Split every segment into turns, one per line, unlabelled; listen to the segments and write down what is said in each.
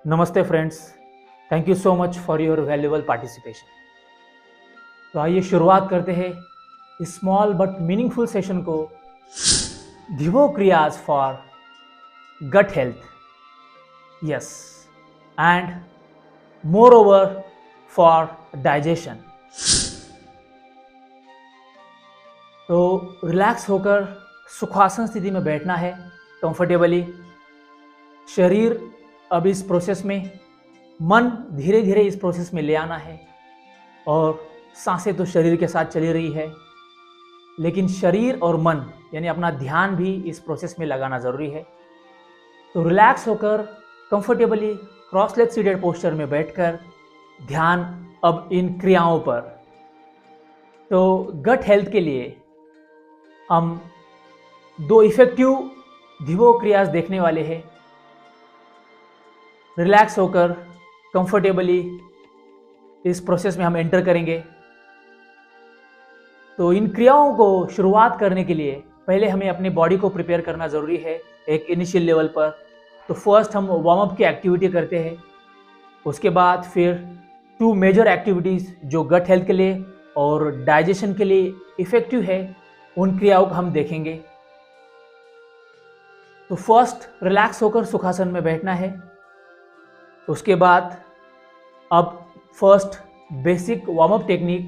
नमस्ते friends, thank you so much for your valuable participation. तो आइए शुरुआत करते हैं इस स्मॉल बट मीनिंगफुल सेशन को। धिवो क्रियाज for gut health, yes, and moreover for digestion. तो रिलैक्स होकर सुखासन स्थिति में बैठना है कंफर्टेबली। शरीर अब इस प्रोसेस में, मन धीरे धीरे इस प्रोसेस में ले आना है। और सांसें तो शरीर के साथ चली रही है, लेकिन शरीर और मन यानी अपना ध्यान भी इस प्रोसेस में लगाना ज़रूरी है। तो रिलैक्स होकर comfortably cross leg seated posture में बैठकर ध्यान अब इन क्रियाओं पर। तो गट हेल्थ के लिए हम दो इफेक्टिव धिवो क्रियाज देखने वाले हैं। रिलैक्स होकर कंफर्टेबली इस प्रोसेस में हम एंटर करेंगे। तो इन क्रियाओं को शुरुआत करने के लिए पहले हमें अपने बॉडी को प्रिपेयर करना ज़रूरी है एक इनिशियल लेवल पर। तो फर्स्ट हम वार्म अप की एक्टिविटी करते हैं, उसके बाद फिर टू मेजर एक्टिविटीज़ जो गट हेल्थ के लिए और डाइजेशन के लिए इफ़ेक्टिव है, उन क्रियाओं को हम देखेंगे। तो फर्स्ट रिलैक्स होकर सुखासन में बैठना है। उसके बाद अब first basic warm up technique,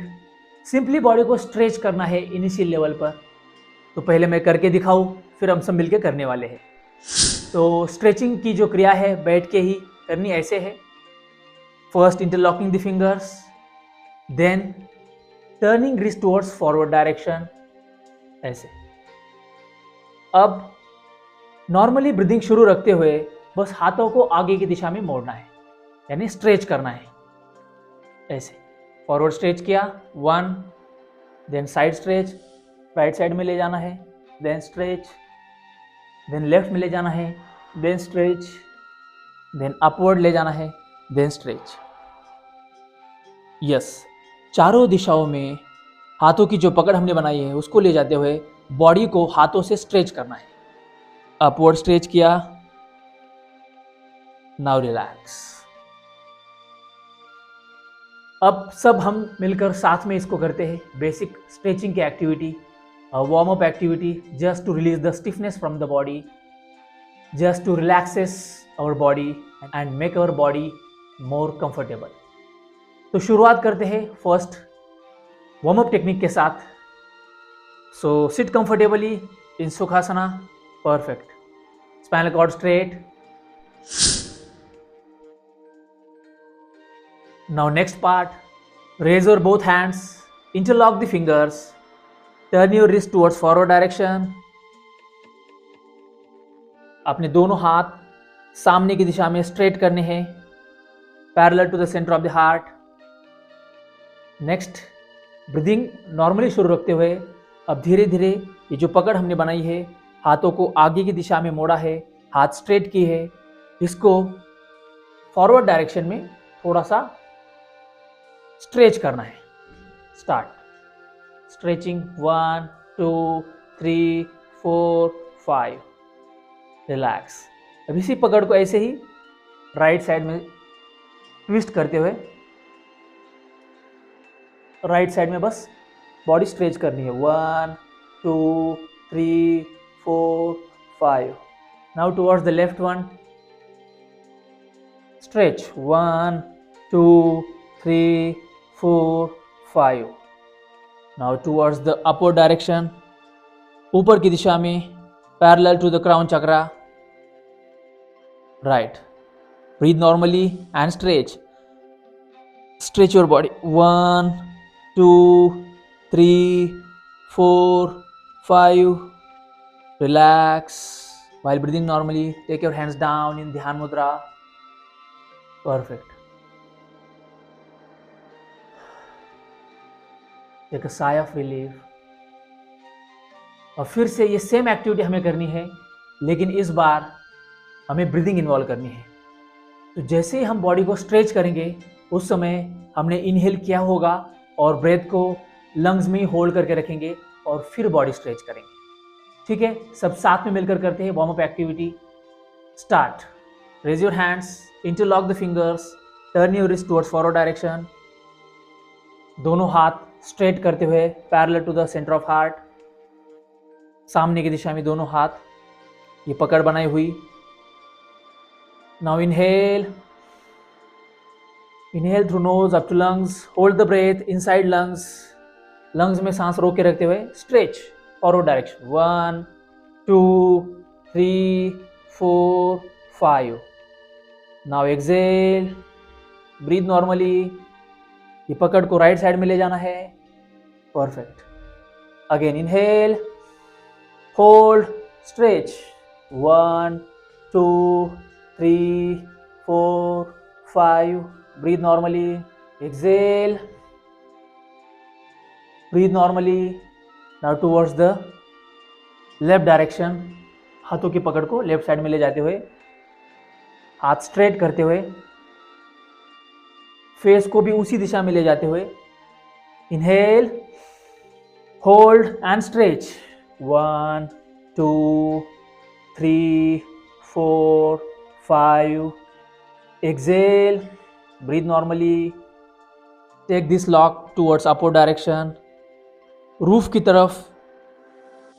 simply body को स्ट्रेच करना है इनिशियल लेवल पर। तो पहले मैं करके दिखाऊं, फिर हम सब मिलके करने वाले हैं। तो स्ट्रेचिंग की जो क्रिया है बैठ के ही करनी, ऐसे है। First interlocking the fingers, then turning wrist towards forward direction, ऐसे। अब नॉर्मली ब्रीदिंग शुरू रखते हुए बस हाथों को आगे की दिशा में मोड़ना है, यानी स्ट्रेच करना है ऐसे। फॉरवर्ड स्ट्रेच किया, 1, then side stretch, right side में ले जाना है, देन स्ट्रेच, देन लेफ्ट में ले जाना है, देन स्ट्रेच, देन अपवर्ड ले जाना है, देन स्ट्रेच। यस, चारों दिशाओं में हाथों की जो पकड़ हमने बनाई है उसको ले जाते हुए बॉडी को हाथों से स्ट्रेच करना है। अपवर्ड स्ट्रेच किया, नाउ रिलैक्स। अब सब हम मिलकर साथ में इसको करते हैं, बेसिक स्ट्रेचिंग की activity, warm up activity, just to release the stiffness from the body, just to relaxes our body and make our body more comfortable. तो शुरुआत करते हैं फर्स्ट वार्म अप टेक्निक के साथ। So sit comfortably in sukhasana, perfect, spinal cord straight. Now next part, raise your both hands, interlock the fingers, turn your wrist towards forward direction. अपने दोनों हाथ सामने की दिशा में स्ट्रेट करने हैं, parallel to the centre of the heart. Next, breathing normally शुरू रखते हुए अब धीरे धीरे ये जो पकड़ हमने बनाई है, हाथों को आगे की दिशा में मोड़ा है, हाथ स्ट्रेट की है, इसको फॉरवर्ड डायरेक्शन में थोड़ा सा स्ट्रेच करना है। Start stretching, 1, 2, 3, 4, 5, relax. अब इसी पकड़ को ऐसे ही राइट साइड में ट्विस्ट करते हुए राइट साइड में बस बॉडी स्ट्रेच करनी है, 1, 2, 3, 4, 5। Now towards the left one, stretch, 1, 2, 3, 4, 5। Now towards the upward direction, ऊपर की दिशा में, parallel to the crown chakra, right. Breathe normally and stretch, stretch your body, 1, 2, 3, 4, 5, relax. while breathing normally, take your hands down in ध्यान मुद्रा, perfect. Take a sigh of relief. और फिर से ये सेम एक्टिविटी हमें करनी है, लेकिन इस बार हमें ब्रीदिंग इन्वॉल्व करनी है। तो जैसे ही हम बॉडी को स्ट्रेच करेंगे, उस समय हमने इनहेल किया होगा और ब्रेथ को लंग्स में ही होल्ड करके रखेंगे और फिर बॉडी स्ट्रेच करेंगे। ठीक है, सब साथ में मिलकर करते हैं warm up activity. Start Raise your hands, interlock the fingers, turn your wrist towards forward direction. दोनों हाथ स्ट्रेट करते हुए parallel to the centre of heart, सामने की दिशा में दोनों हाथ, ये पकड़ बनाई हुई. Now inhale, inhale through nose up to lungs, hold the breath inside lungs, lungs में सांस रोक के रखते हुए stretch forward direction. 1 2 3 4 5. Now exhale, breathe normally. ये पकड़ को राइट साइड में ले जाना है. Perfect. Again inhale, hold, stretch. 1 2 3 4 5. Breathe normally. Exhale, breathe normally. Now towards the left direction, हाथों की पकड़ को लेफ्ट साइड में ले जाते हुए, हाथ स्ट्रेट करते हुए, फेस को भी उसी दिशा में ले जाते हुए. Inhale, hold and stretch. 1 2 3 4 5. Exhale, breathe normally. Take this lock towards upward direction, roof की तरफ.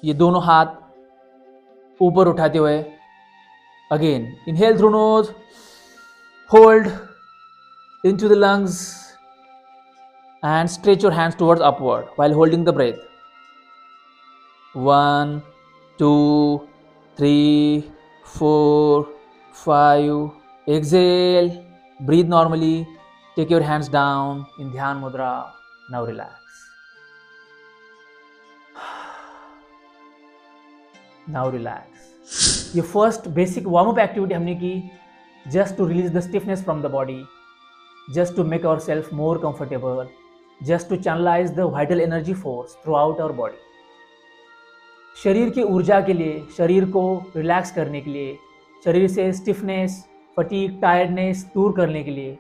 ये दोनों हाथ ऊपर उठाते हुए. Again inhale through nose, hold into the lungs and stretch your hands towards upward while holding the breath. 1 2 3 4 5. Exhale, breathe normally. Take your hands down in Dhyan Mudra. Now relax. Now relax. ये first basic warm up activity हमने की just to release the stiffness from the body, just to make ourselves more comfortable, just to channelize the vital energy force throughout our body. शरीर की ऊर्जा के लिए, शरीर को रिलैक्स करने के लिए, शरीर से स्टिफनेस, फटीग, टायर्डनेस दूर करने के लिए,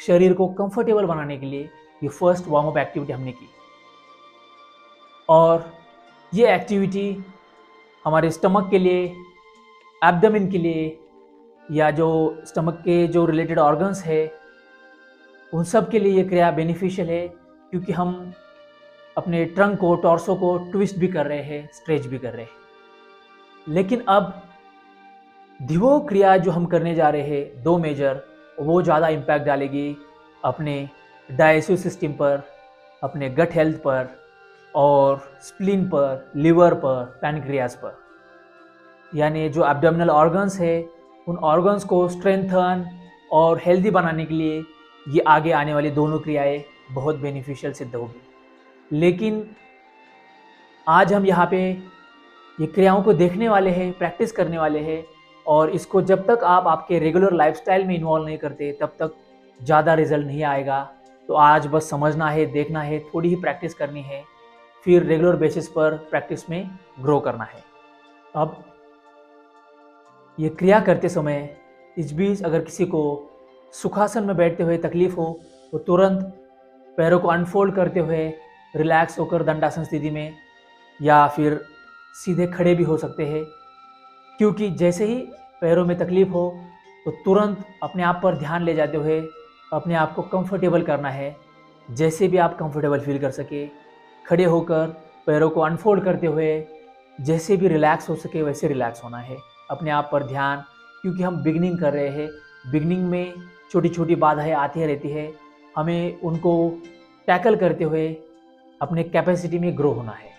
शरीर को कंफर्टेबल बनाने के लिए ये फर्स्ट वार्म अप एक्टिविटी हमने की. और ये एक्टिविटी हमारे स्टमक के लिए, एब्डोमेन के लिए, या जो स्टमक के जो रिलेटेड ऑर्गन्स है उन सब के लिए ये क्रिया बेनिफिशियल है, क्योंकि हम अपने ट्रंक को, टॉर्सो को ट्विस्ट भी कर रहे हैं, स्ट्रेच भी कर रहे हैं. लेकिन अब धिवो क्रिया जो हम करने जा रहे हैं, 2 मेजर, वो ज़्यादा इम्पैक्ट डालेगी अपने डाइजेस्टिव सिस्टम पर, अपने गट हेल्थ पर, और स्प्लीन पर, लिवर पर, पैनक्रियाज पर. यानी जो एब्डोमिनल ऑर्गन्स है उन ऑर्गन्स को स्ट्रेंथन और हेल्दी बनाने के लिए ये आगे आने वाली दोनों क्रियाएं बहुत बेनिफिशियल सिद्ध होगी. लेकिन आज हम यहाँ पे ये क्रियाओं को देखने वाले हैं, प्रैक्टिस करने वाले हैं, और इसको जब तक आप आपके रेगुलर लाइफस्टाइल में इन्वॉल्व नहीं करते तब तक ज़्यादा रिजल्ट नहीं आएगा. तो आज बस समझना है, देखना है, थोड़ी ही प्रैक्टिस करनी है, फिर रेगुलर बेसिस पर प्रैक्टिस में ग्रो करना है. अब ये क्रिया करते समय इस बीच अगर किसी को सुखासन में बैठते हुए तकलीफ हो तो तुरंत पैरों को अनफोल्ड करते हुए रिलैक्स होकर दंडासन स्थिति में, या फिर सीधे खड़े भी हो सकते हैं. क्योंकि जैसे ही पैरों में तकलीफ हो तो तुरंत अपने आप पर ध्यान ले जाते हुए अपने आप को कंफर्टेबल करना है, जैसे भी आप कंफर्टेबल फील कर सके. खड़े होकर पैरों को अनफोल्ड करते हुए जैसे भी रिलैक्स हो सके वैसे रिलैक्स होना है. अपने आप पर ध्यान, क्योंकि हम बिगनिंग कर रहे हैं. बिगनिंग में छोटी छोटी बाधाएं आती रहती है, हमें उनको टैकल करते हुए अपने कैपेसिटी में ग्रो होना है.